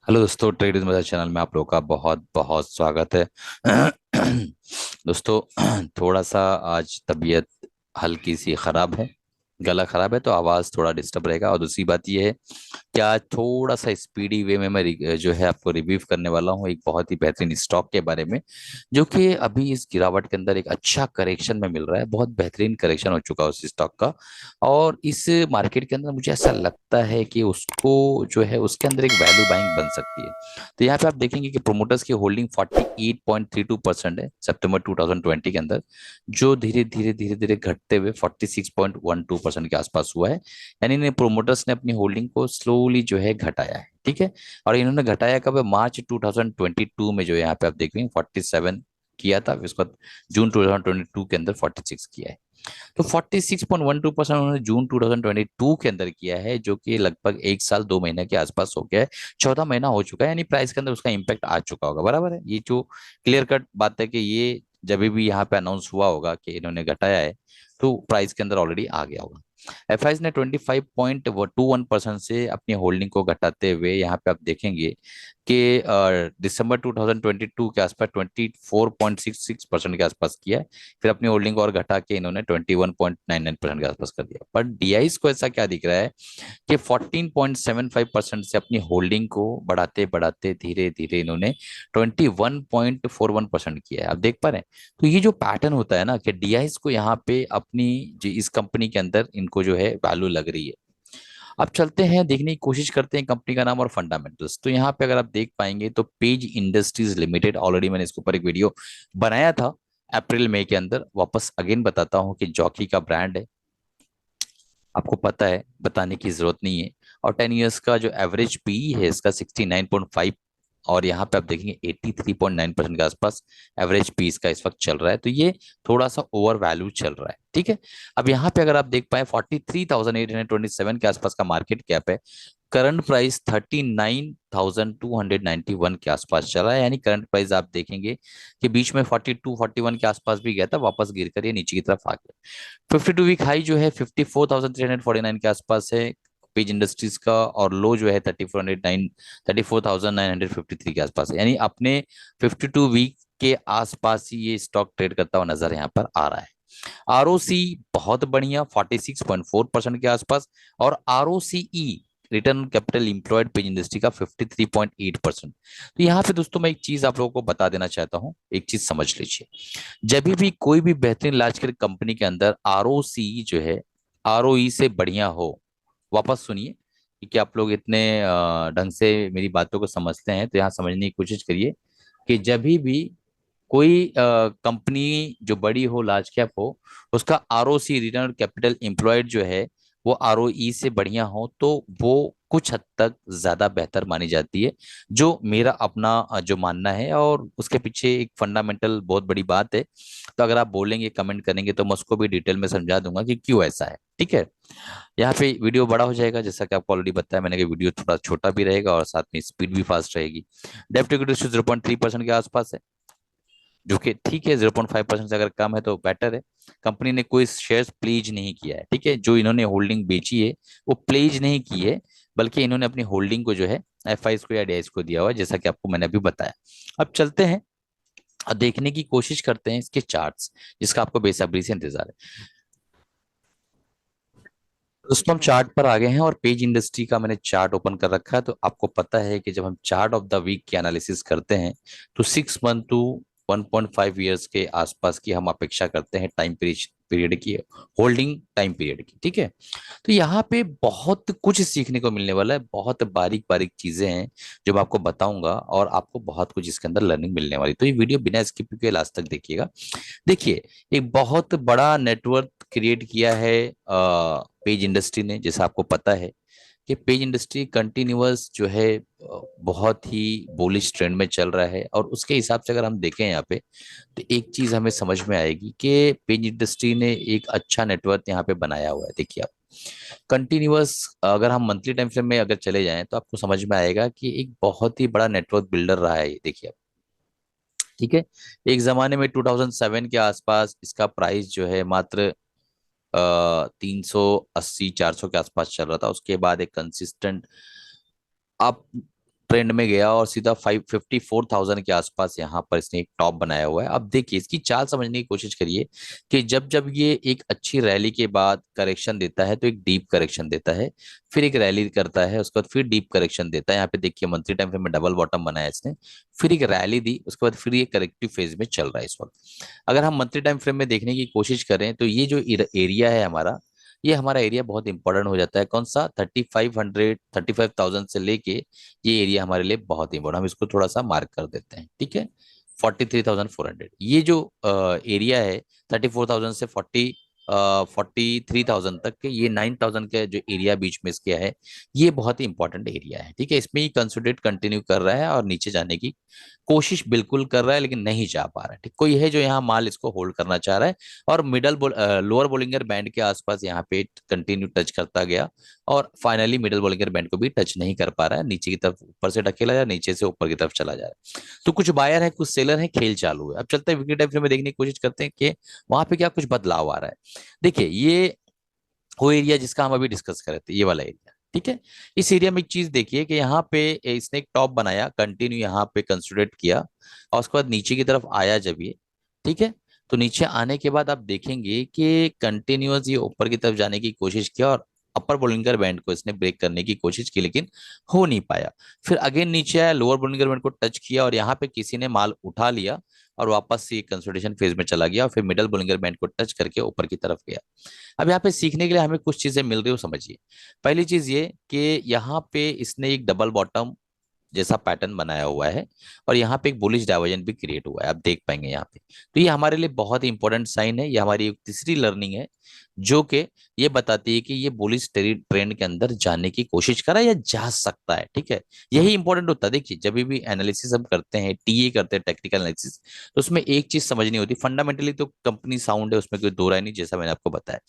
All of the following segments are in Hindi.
हेलो दोस्तों, ट्रेडर्स मेरा चैनल में आप लोगों का बहुत बहुत स्वागत है। दोस्तों, थोड़ा सा आज तबीयत हल्की सी ख़राब है। गला ख़राब है तो आवाज़ थोड़ा डिस्टर्ब रहेगा। और दूसरी बात ये है कि आज थोड़ा सा स्पीडी वे में मैं जो है आपको रिव्यू करने वाला हूँ एक बहुत ही बेहतरीन स्टॉक के बारे में, जो कि अभी इस गिरावट के अंदर एक अच्छा करेक्शन में मिल रहा है। बहुत बेहतरीन करेक्शन हो चुका है उस स्टॉक का। और इस मार्केट के अंदर मुझे ऐसा लगता है कि उसको जो है उसके अंदर एक वैल्यू बाइंग बन सकती है। तो यहाँ पे आप देखेंगे कि प्रोमोटर्स की होल्डिंग 48.32% है सितंबर 2020 के अंदर, जो धीरे धीरे धीरे धीरे घटते हुए 46.12% के आसपास हुआ है। यानी इन्हें प्रोमोटर्स ने अपनी होल्डिंग को स्लोली जो है घटाया है। ठीक है। और इन्होंने घटाया कब? मार्च 2022 में जो यहाँ पे आप देखेंगे 47 किया था, फिर उसके बाद जून 2022 के अंदर 46 किया है। तो 46.12% उन्होंने जून 2022 के अंदर किया है, जो कि लगभग 1 साल 2 महीने के आसपास हो गया है। 14 महीना हो चुका है, यानी प्राइस के अंदर उसका इम्पैक्ट आ चुका होगा। बराबर है, ये जो क्लियर कट बात है कि ये जब भी यहाँ पे अनाउंस हुआ होगा कि इन्होंने घटाया है, तो प्राइस के अंदर ऑलरेडी आ गया होगा। एफआईज ने 25.21% से अपनी होल्डिंग को घटाते हुए यहाँ पे आप देखेंगे कि दिसंबर 2022 के आसपास 24.66% के आसपास किया है। फिर अपनी होल्डिंग को और घटा के इन्होंने 21.99% के आसपास कर दिया। पर डीआईस को ऐसा क्या दिख रहा है कि 14.75% से अपनी होल्डिंग को बढ़ाते बढ़ाते धीरे धीरे इन्होंने 21.41% किया है। आप देख पा रहे हैं? तो ये जो पैटर्न होता है ना कि डीआईस को यहाँ पे अपनी जो इस कंपनी के अंदर इनको जो है वैल्यू लग रही है। अब चलते हैं, देखने की कोशिश करते हैं कंपनी का नाम और फंडामेंटल्स। तो यहाँ पे अगर आप देख पाएंगे तो पेज इंडस्ट्रीज लिमिटेड, ऑलरेडी मैंने इसके ऊपर एक वीडियो बनाया था अप्रैल मई के अंदर। वापस अगेन बताता हूँ कि जॉकी का ब्रांड है, आपको पता है, बताने की जरूरत नहीं है। और 10 ईयर्स का जो एवरेज पी है इसका 69.5, और यहाँ पे आप देखेंगे 83.9% के आसपास एवरेज पी इसका इस वक्त चल रहा है। तो ये थोड़ा सा ओवर वैल्यू चल रहा है। ठीक है। अब यहाँ पे अगर आप देख पाए 43,827 के आसपास का मार्केट कैप है। करंट प्राइस 39,291 के आसपास चला है। यानी करंट प्राइस आप देखेंगे कि बीच में 42 41 के आसपास भी गया था, वापस गिर कर ये नीचे की तरफ आ गया। 52 वीक हाई जो है 54,349 के आसपास है पेज इंडस्ट्रीज का, और लो जो है 34,953 के आसपास है। यानी अपने 52 वीक के आसपास ही ये स्टॉक ट्रेड करता हुआ नजर यहाँ पर आ रहा है। आरओसी बहुत बढ़िया 46.4% के आसपास, और ROCE return capital employed page industry का 53.8%। तो यहाँ पे दोस्तों मैं एक चीज आप लोगों को बता देना चाहता हूँ, एक चीज समझ लीजिए। जब भी कोई भी बेहतरीन लार्ज कैप कंपनी के अंदर आरओसी जो है आरओई से बढ़िया हो, वापस सुनिए, क्योंकि आप लोग इतने ढंग से मेरी बातों को समझते हैं, तो यहाँ समझने की कोशिश करिए कि जब भी कोई कंपनी जो बड़ी हो, लार्ज कैप हो, उसका आरओसी रिटर्न कैपिटल एम्प्लॉयड जो है वो आरओई से बढ़िया हो, तो वो कुछ हद तक ज्यादा बेहतर मानी जाती है। जो मेरा अपना जो मानना है, और उसके पीछे एक फंडामेंटल बहुत बड़ी बात है। तो अगर आप बोलेंगे, कमेंट करेंगे, तो मैं उसको भी डिटेल में समझा दूंगा कि क्यों ऐसा है। ठीक है। यहाँ पे वीडियो बड़ा हो जाएगा, जैसा कि आपको ऑलरेडी बताया मैंने कि वीडियो थोड़ा छोटा भी रहेगा और साथ में स्पीड भी फास्ट रहेगी। डेप्ट इक्विटी रेशियो 0.3% के आसपास है, जो कि ठीक है। 0.5% से अगर कम है तो बेटर है। कंपनी ने कोई शेयर्स प्लेज नहीं किया है। ठीक है। जो इन्होंने होल्डिंग बेची है वो प्लेज नहीं की है, बल्कि इन्होंने अपनी होल्डिंग को जो है एफआईस को या डीआईस को दिया हुआ है, जैसा कि आपको मैंने अभी बताया। अब चलते हैं और देखने की कोशिश करते हैं इसके चार्ट्स, जिसका आपको बेसब्री से इंतजार है। दोस्तों हम चार्ट पर आ गए हैं, और पेज इंडस्ट्री का मैंने चार्ट ओपन कर रखा है। तो आपको पता है कि जब हम चार्ट ऑफ द वीक की एनालिसिस करते हैं, तो 6 मंथ टू 1.5 ईयर्स के आसपास की हम अपेक्षा करते हैं टाइम पीरियड की, होल्डिंग टाइम पीरियड की। ठीक है। तो यहाँ पे बहुत कुछ सीखने को मिलने वाला है, बहुत बारीक बारीक चीजें हैं जो मैं आपको बताऊंगा, और आपको बहुत कुछ इसके अंदर लर्निंग मिलने वाली। तो ये वीडियो बिना स्किप के लास्ट तक देखिएगा। देखिए, एक बहुत बड़ा नेटवर्क क्रिएट किया है पेज इंडस्ट्री ने, जैसा आपको पता है कि पेज इंडस्ट्री कंटिन्यूअस जो है बहुत ही बुलिश ट्रेंड में चल रहा है। और उसके हिसाब से अगर हम देखें यहाँ पे, तो एक चीज हमें समझ में आएगी कि पेज इंडस्ट्री ने एक अच्छा नेटवर्क यहाँ पे बनाया हुआ है। देखिए आप, कंटिन्यूअस अगर हम मंथली टाइम फ्रेम में अगर चले जाएं, तो आपको समझ में आएगा कि एक बहुत ही बड़ा नेटवर्क बिल्डर रहा है ये। देखिए आप, ठीक है। एक जमाने में 2007 के आसपास इसका प्राइस जो है मात्र 380 400 के आसपास चल रहा था। उसके बाद एक कंसिस्टेंट अप ट्रेंड में गया और सीधा 554,000 के आसपास यहाँ पर इसने एक टॉप बनाया हुआ है। अब देखिए इसकी चाल समझने की कोशिश करिए कि जब जब ये एक अच्छी रैली के बाद करेक्शन देता है तो एक डीप करेक्शन देता है, फिर एक रैली करता है, उसके बाद फिर डीप करेक्शन देता है। यहाँ पे देखिए मंथली टाइम फ्रेम में डबल बॉटम बनाया इसने, फिर एक रैली दी, उसके बाद फिर ये करेक्टिव फेज में चल रहा है इस वक्त। अगर हम मंथली टाइम फ्रेम में देखने की कोशिश करें तो ये जो एरिया है हमारा, ये हमारा एरिया बहुत इंपॉर्टेंट हो जाता है। कौन सा? 3500, 35,000 से लेके ये एरिया हमारे लिए बहुत इंपॉर्टेंट, हम इसको थोड़ा सा मार्क कर देते हैं, ठीक है। 43,400 ये जो एरिया है, 34,000 से 43,000 तक के, ये 9,000 के जो एरिया बीच में इसके है, ये बहुत ही इंपॉर्टेंट एरिया है, ठीक है। इसमें ही कंसोलिडेट कंटिन्यू कर रहा है और नीचे जाने की कोशिश बिल्कुल कर रहा है, लेकिन नहीं जा पा रहा है, ठीक। कोई है जो यहाँ माल इसको होल्ड करना चाह रहा है और लोअर बोलिंगर बैंड के आसपास यहाँ पे कंटिन्यू टच करता गया और फाइनली मिडल बोलिंगर बैंड को भी टच नहीं कर पा रहा है, नीचे की तरफ ऊपर से ढकेला जा रहा है, नीचे से ऊपर की तरफ चला जा रहा है। तो कुछ बायर है, कुछ सेलर है, खेल चालू है। अब चलते हैं वीकली टाइम फ्रेम में देखने की कोशिश करते हैं कि वहां पे क्या कुछ बदलाव आ रहा है। देखिए ये वो एरिया जिसका हम अभी डिस्कस कर रहे थे, ये वाला एरिया, ठीक है। इस एरिया में एक चीज देखिए कि यहाँ पे इसने एक टॉप बनाया, कंटिन्यू यहाँ पे कंसोलिडेट किया और उसके बाद नीचे की तरफ आया जब ये, ठीक है। तो नीचे आने के बाद आप देखेंगे कि कंटिन्यूअस ये ऊपर की तरफ जाने की कोशिश किया और अपर बोलिंगर बैंड को इसने ब्रेक करने की कोशिश की, लेकिन हो नहीं पाया। फिर अगेन नीचे आया, लोअर बोलिंगर बैंड को टच किया और यहाँ पे किसी ने माल उठा लिया और वापस से कंसोलिडेशन फेज में चला गया और फिर मिडल बोलिंगर बैंड को टच करके ऊपर की तरफ गया। अब यहाँ पे सीखने के लिए हमें कुछ चीजें मिल रही हो, समझिए। पहली चीज ये कि यहाँ पे इसने एक डबल बॉटम जैसा पैटर्न बनाया हुआ है और यहाँ पे एक बुलिश डाइवर्जन भी क्रिएट हुआ है, आप देख पाएंगे यहाँ पे। तो ये हमारे लिए बहुत ही इंपॉर्टेंट साइन है, ये हमारी एक तीसरी लर्निंग है जो कि ये बताती है कि ये बुलिश ट्रेंड के अंदर जाने की कोशिश कर रहा है या जा सकता है, ठीक है। यही इंपॉर्टेंट होता है। देखिए जब भी एनालिसिस हम करते हैं, टीए करते हैं, टेक्निकल एनालिसिस, तो उसमें एक चीज समझनी होती है, फंडामेंटली तो कंपनी साउंड है, उसमें कोई दो राय नहीं, जैसा मैंने आपको बताया।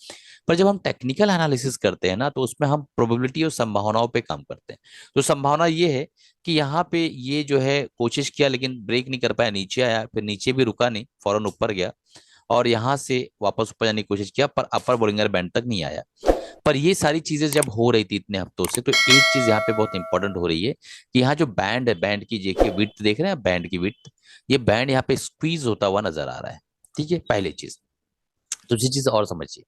पर जब हम टेक्निकल एनालिसिस करते हैं ना, तो उसमें हम प्रोबेबिलिटी और संभावनाओं पे काम करते हैं। तो संभावना ये है कि यहाँ पे ये जो है कोशिश किया लेकिन ब्रेक नहीं कर पाया, नीचे आया, फिर नीचे भी रुका नहीं, फौरन ऊपर गया और यहाँ से वापस ऊपर जाने की कोशिश किया पर अपर बोलिंगर बैंड तक नहीं आया। पर ये सारी चीजें जब हो रही थी इतने हफ्तों से, तो एक चीज यहाँ पे बहुत इंपॉर्टेंट हो रही है कि यहाँ जो बैंड है, बैंड की देखिए विड्थ देख रहे हैं, बैंड की विड्थ, ये बैंड यहाँ पे स्क्वीज होता हुआ नजर आ रहा है, ठीक है, पहली चीज। दूसरी चीज और समझिए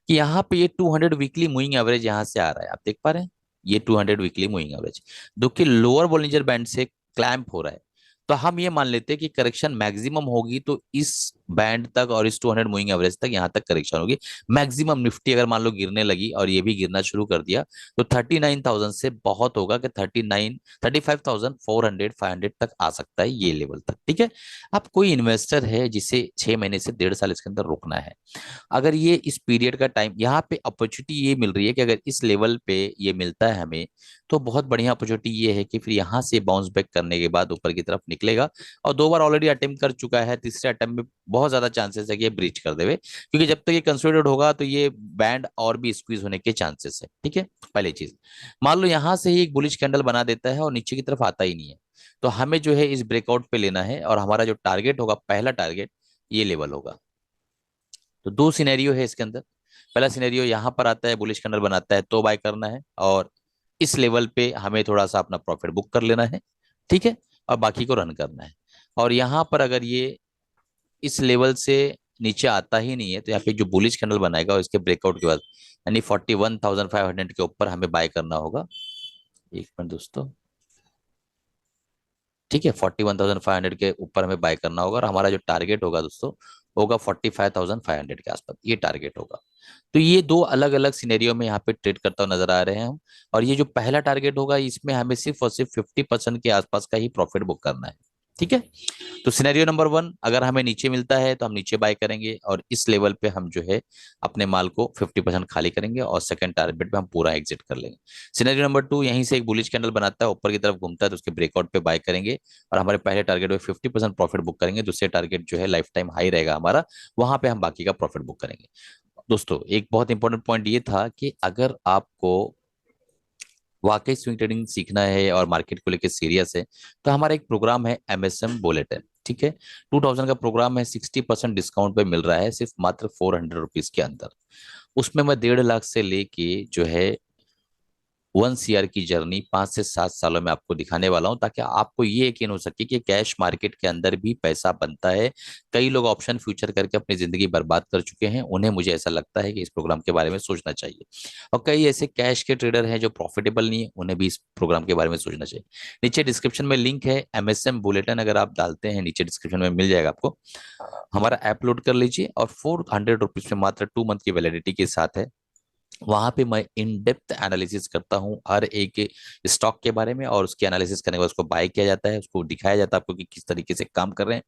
कि यहाँ पे ये 200 वीकली मूविंग एवरेज यहाँ से आ रहा है, आप देख पा रहे हैं, ये 200 वीकली मूविंग एवरेज जो कि लोअर बोलिंजर बैंड से क्लैंप हो रहा है। तो हम ये मान लेते हैं कि करेक्शन मैक्सिमम होगी तो इस बैंड तक और इस 200 मूविंग एवरेज तक यहाँ तक करेक्शन होगी मैक्सिमम। निफ्टी अगर मान लो गिरने लगी और ये भी गिरना शुरू कर दिया तो 39,000 से बहुत होगा कि 35,400 500 तक आ सकता है, ये लेवल तक, ठीक है। अब कोई इन्वेस्टर है जिसे 6 महीने से 1.5 साल इसके अंदर रुकना है, अगर ये इस पीरियड का टाइम, यहाँ पे अपॉर्चुनिटी ये मिल रही है कि अगर इस लेवल पे ये मिलता है हमें, तो बहुत बढ़िया अपॉर्चुनिटी ये है कि फिर यहाँ से बाउंस बैक करने के बाद ऊपर की तरफ निकलेगा। और 2 बार ऑलरेडी अटेम्प्ट कर चुका है, तीसरे अटेम्प्ट में बहुत ज्यादा चांसेस है कि ये ब्रीच कर देवे, क्योंकि जब तक ये कंसोलिडेट होगा तो ये बैंड और भी स्क्वीज होने के चांसेस है, ठीक है। पहली चीज, मान लो यहाँ से ही एक बुलिश कैंडल बना देता है और नीचे की तरफ आता ही नहीं है, तो हमें जो है इस ब्रेकआउट पे लेना है और हमारा जो टारगेट होगा, पहला टारगेट ये लेवल होगा। तो दो सिनेरियो है इसके अंदर। पहला सिनेरियो यहाँ पर आता है, बुलिश कैंडल बनाता है तो बाय करना है और इस लेवल पे हमें थोड़ा सा अपना प्रॉफिट बुक कर लेना है, ठीक है, और बाकी को रन करना है। और यहाँ पर अगर ये इस लेवल से नीचे आता ही नहीं है तो यहाँ पे जो बुलिश कैंडल बनाएगा और इसके ब्रेकआउट के बाद यानी 41,500 के ऊपर हमें बाय करना होगा। एक मिनट दोस्तों, ठीक है, 41,500 के ऊपर हमें बाय करना होगा और हमारा जो टारगेट होगा दोस्तों, होगा 45,500 के आसपास, ये टारगेट होगा। तो ये दो अलग अलग सिनेरियो में यहाँ पे ट्रेड करता हुआ नजर आ रहे हैं हम। और ये जो पहला टारगेट होगा, इसमें हमें सिर्फ और सिर्फ 50% के आसपास का ही प्रॉफिट बुक करना है, ठीक है। तो सिनेरियो नंबर 1, अगर हमें नीचे मिलता है तो हम नीचे बाय करेंगे और इस लेवल पे हम जो है अपने माल को 50% खाली करेंगे और सेकंड टारगेट पे हम पूरा एग्जिट कर लेंगे। सिनेरियो नंबर 2, यहीं से एक बुलिश कैंडल बनाता है, ऊपर की तरफ घूमता है तो उसके ब्रेकआउट पे बाय करेंगे और हमारे पहले टारगेट पे 50% प्रॉफिट बुक करेंगे, दूसरे टारगेट जो है लाइफ टाइम हाई रहेगा हमारा, वहां पे हम बाकी का प्रॉफिट बुक करेंगे। दोस्तों एक बहुत इंपॉर्टेंट पॉइंट ये था कि अगर आपको वाकई स्विंग ट्रेडिंग सीखना है और मार्केट को लेकर सीरियस है, तो हमारा एक प्रोग्राम है MSM बुलेटिन, ठीक है। 2000 का प्रोग्राम है, 60% डिस्काउंट पे मिल रहा है, सिर्फ मात्र 400 रुपीज के अंदर। उसमें मैं 1.5 लाख से लेके जो है 1 CR की जर्नी 5 से 7 सालों में आपको दिखाने वाला हूं, ताकि आपको ये यकीन हो सके कि कैश मार्केट के अंदर भी पैसा बनता है। कई लोग ऑप्शन फ्यूचर करके अपनी जिंदगी बर्बाद कर चुके हैं, उन्हें मुझे ऐसा लगता है कि इस प्रोग्राम के बारे में सोचना चाहिए। और कई ऐसे कैश के ट्रेडर हैं जो प्रॉफिटेबल नहीं है, उन्हें भी इस प्रोग्राम के बारे में सोचना चाहिए। नीचे डिस्क्रिप्शन में लिंक है MSM बुलेटिन, अगर आप डालते हैं नीचे डिस्क्रिप्शन में मिल जाएगा आपको। हमारा ऐप लोड कर लीजिए और ₹400 में मात्र 2 मंथ की वैलिडिटी के साथ है। वहां पे मैं इन डेप्थ एनालिसिस करता हूं हर एक स्टॉक के बारे में, और उसकी एनालिसिस करने के बाद उसको बाय किया जाता है, उसको दिखाया जाता है आपको कि किस तरीके से काम कर रहे हैं,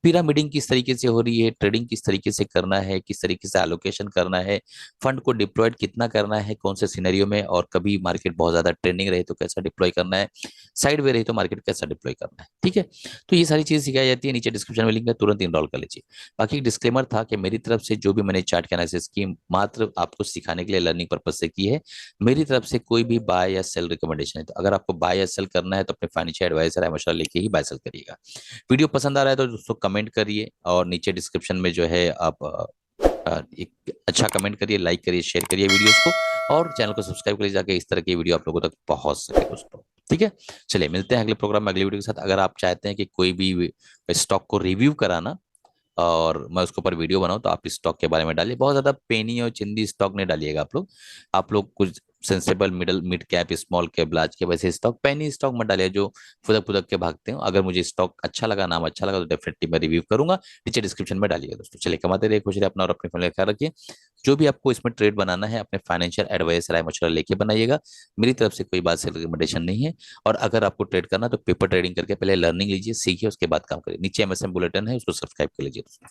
पिरामिडिंग किस तरीके से हो रही है, ट्रेडिंग किस तरीके से करना है, किस तरीके से एलोकेशन करना है, फंड को डिप्लॉयड कितना करना है, कौन से सिनेरियो में, और कभी मार्केट बहुत ज्यादा ट्रेंडिंग रहे तो कैसा डिप्लॉय करना है, साइड वे रही तो मार्केट कैसा डिप्लॉय करना है। ठीक है, तो ये सारी चीज सिखाई जाती है। नीचे डिस्क्रिप्शन में लिंक है, तुरंत इनरोल कर लीजिए। बाकी डिस्क्लेमर था कि मेरी तरफ से जो भी मैंने चार्ट का एनालिसिस की, मात्र आपको सिखाने के लिए, लर्निंग पर्पज से की है। मेरी तरफ से कोई भी बाय या सेल रिकमेंडेशन है, तो अगर आपको बाय या सेल करना है तो अपने फाइनेंशियल एडवाइजर या मशवरा लेके ही बाय सेल करिएगा। वीडियो पसंद आ रहा है तो दोस्तों कमेंट करिए, और नीचे डिस्क्रिप्शन में जो है आप एक अच्छा कमेंट करिए, लाइक करिए, शेयर करिए वीडियोस को, और चैनल को सब्सक्राइब करिए, जाके इस तरह की वीडियो आप लोगों तक पहुंच सके दोस्तों। ठीक है, चलिए मिलते हैं अगले प्रोग्राम में, अगली वीडियो के साथ। अगर आप चाहते हैं कि कोई भी स्टॉक को रिव्यू कराना और मैं उसके ऊपर वीडियो बनाऊं, तो आप इस स्टॉक के बारे में डालिए। बहुत ज्यादा पेनी और चिंदी स्टॉक नहीं डालिएगा आप लोग। आप लोग कुछ sensible mid cap, small cap, large cap, ऐसे स्टॉक, पेनी स्टॉक मत डालिए जो फुदक फुदक के भागते हो। अगर मुझे स्टॉक अच्छा लगा, नाम अच्छा लगा, तो डेफिनेटली मैं रिव्यू करूंगा। नीचे डिस्क्रिप्शन में डालिएगा दोस्तों। चलिए, कमाते रहिए, खुश रहिए, अपना और अपनी फैमिली का ख्याल रखिए। जो भी आपको इसमें ट्रेड बनाना है, अपने फाइनेंशियल एडवाइस राय मशवरा लेके बनाइएगा। मेरी तरफ से कोई बात से रिकमेंडेशन नहीं है। और अगर आपको ट्रेड करना है तो पेपर ट्रेडिंग करके पहले लर्निंग लीजिए, सीखिए, उसके बाद काम करिए। नीचे MSM बुलेटिन है, उसको सब्सक्राइब कर लीजिए दोस्तों।